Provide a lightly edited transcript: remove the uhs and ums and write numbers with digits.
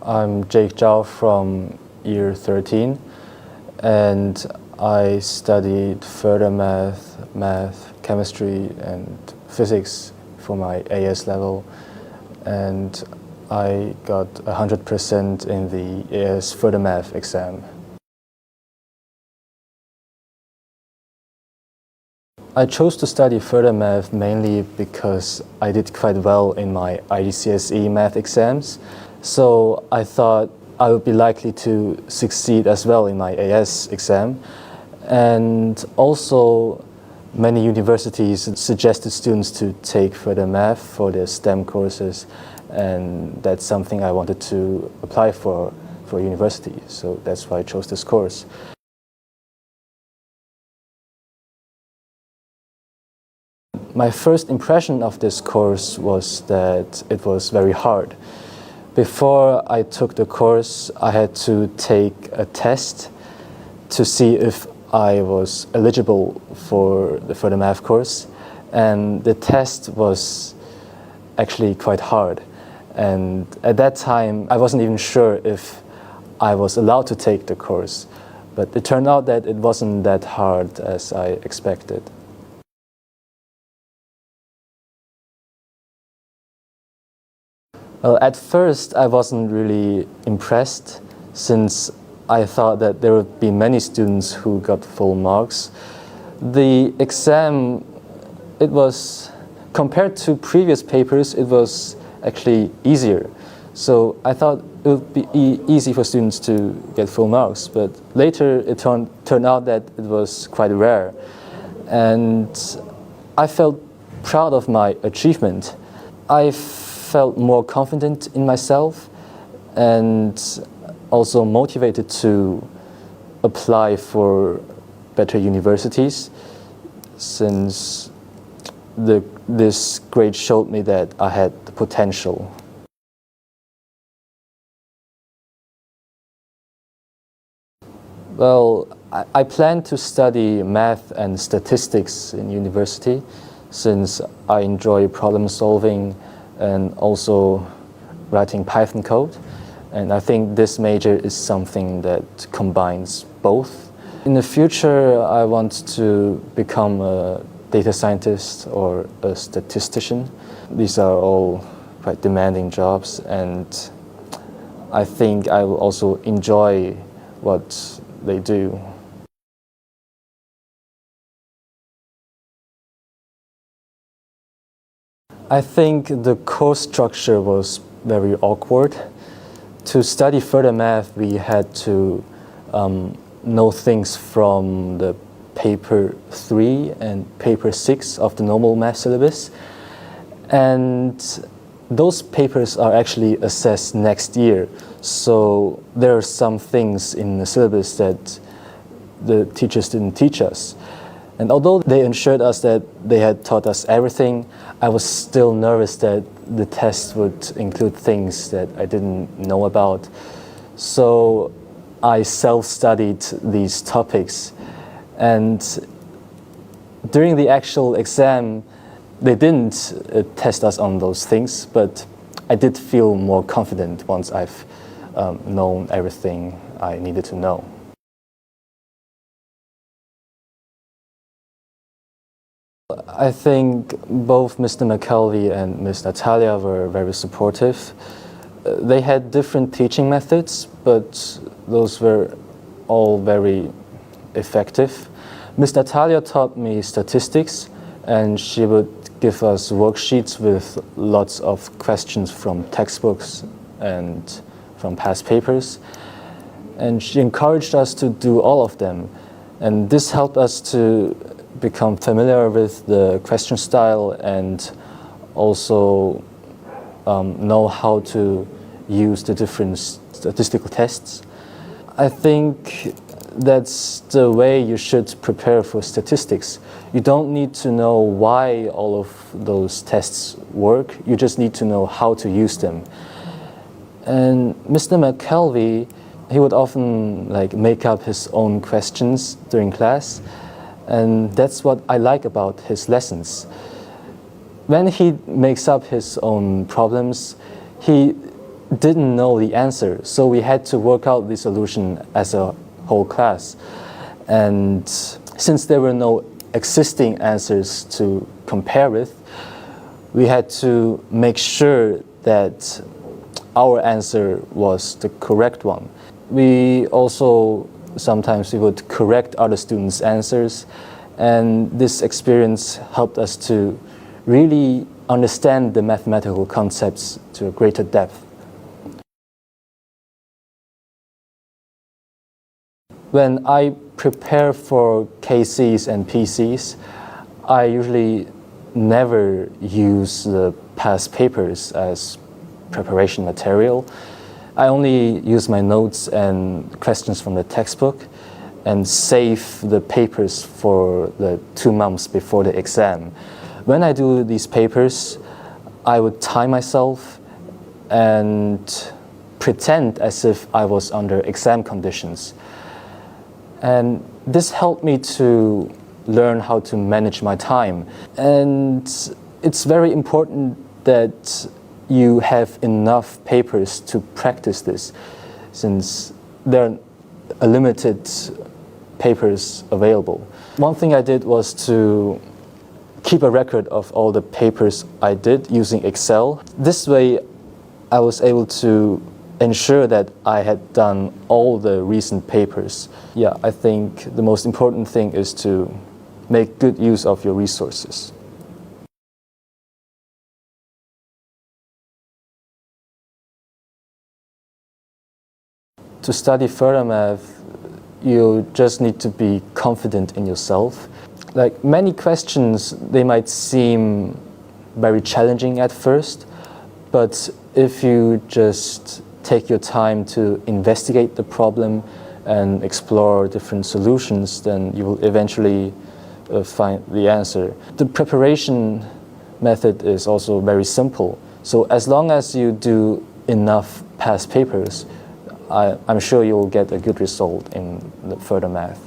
I'm Jake Zhao from year 13, and I studied further math, chemistry, and physics for my AS level, and I got 100% in the AS further math exam. I chose to study further math mainly because I did quite well in my IGCSE math exams, so I thought I would be likely to succeed as well in my AS exam. And also, many universities suggested students to take further math for their STEM courses, and that's something I wanted to apply for university, so that's why I chose this course. My first impression of this course was that it was very hard. Before I took the course, I had to take a test to see if I was eligible for the further math course, and the test was actually quite hard. And at that time, I wasn't even sure if I was allowed to take the course, but it turned out that it wasn't that hard as I expected. Well, at first, I wasn't really impressed, since I thought that there would be many students who got full marks. The exam, it was, compared to previous papers, it was actually easier. So I thought it would be easy for students to get full marks, but later it turned out that it was quite rare. And I felt proud of my achievement. I felt more confident in myself and also motivated to apply for better universities, since this grade showed me that I had the potential. Well, I plan to study math and statistics in university, since I enjoy problem solving and also writing Python code. And I think this major is something that combines both. In the future, I want to become a data scientist or a statistician. These are all quite demanding jobs, and I think I will also enjoy what they do. I think the course structure was very awkward. To study further math, we had to know things from the paper 3 and paper 6 of the normal math syllabus. And those papers are actually assessed next year. So there are some things in the syllabus that the teachers didn't teach us. And although they assured us that they had taught us everything, I was still nervous that the test would include things that I didn't know about. So I self-studied these topics. And during the actual exam, they didn't test us on those things, but I did feel more confident once I've known everything I needed to know. I think both Mr. McKelvey and Ms. Natalia were very supportive. They had different teaching methods, but those were all very effective. Ms. Natalia taught me statistics, and she would give us worksheets with lots of questions from textbooks and from past papers. And she encouraged us to do all of them. And this helped us to become familiar with the question style and also know how to use the different statistical tests. I think that's the way you should prepare for statistics. You don't need to know why all of those tests work, you just need to know how to use them. And Mr. McKelvey, he would often make up his own questions during class, and that's what I like about his lessons. When he makes up his own problems, he didn't know the answer, so we had to work out the solution as a whole class. And since there were no existing answers to compare with, we had to make sure that our answer was the correct one. We also sometimes we would correct other students' answers, and this experience helped us to really understand the mathematical concepts to a greater depth. When I prepare for KCs and PCs, I usually never use the past papers as preparation material. I only use my notes and questions from the textbook and save the papers for the 2 months before the exam. When I do these papers, I would time myself and pretend as if I was under exam conditions. And this helped me to learn how to manage my time. And it's very important that you have enough papers to practice this, since there are a limited papers available. One thing I did was to keep a record of all the papers I did using Excel. This way I was able to ensure that I had done all the recent papers. Yeah, I think the most important thing is to make good use of your resources. To study further math, you just need to be confident in yourself. Like many questions, they might seem very challenging at first, but if you just take your time to investigate the problem and explore different solutions, then you will eventually find the answer. The preparation method is also very simple. So as long as you do enough past papers, I'm sure you'll get a good result in the further math.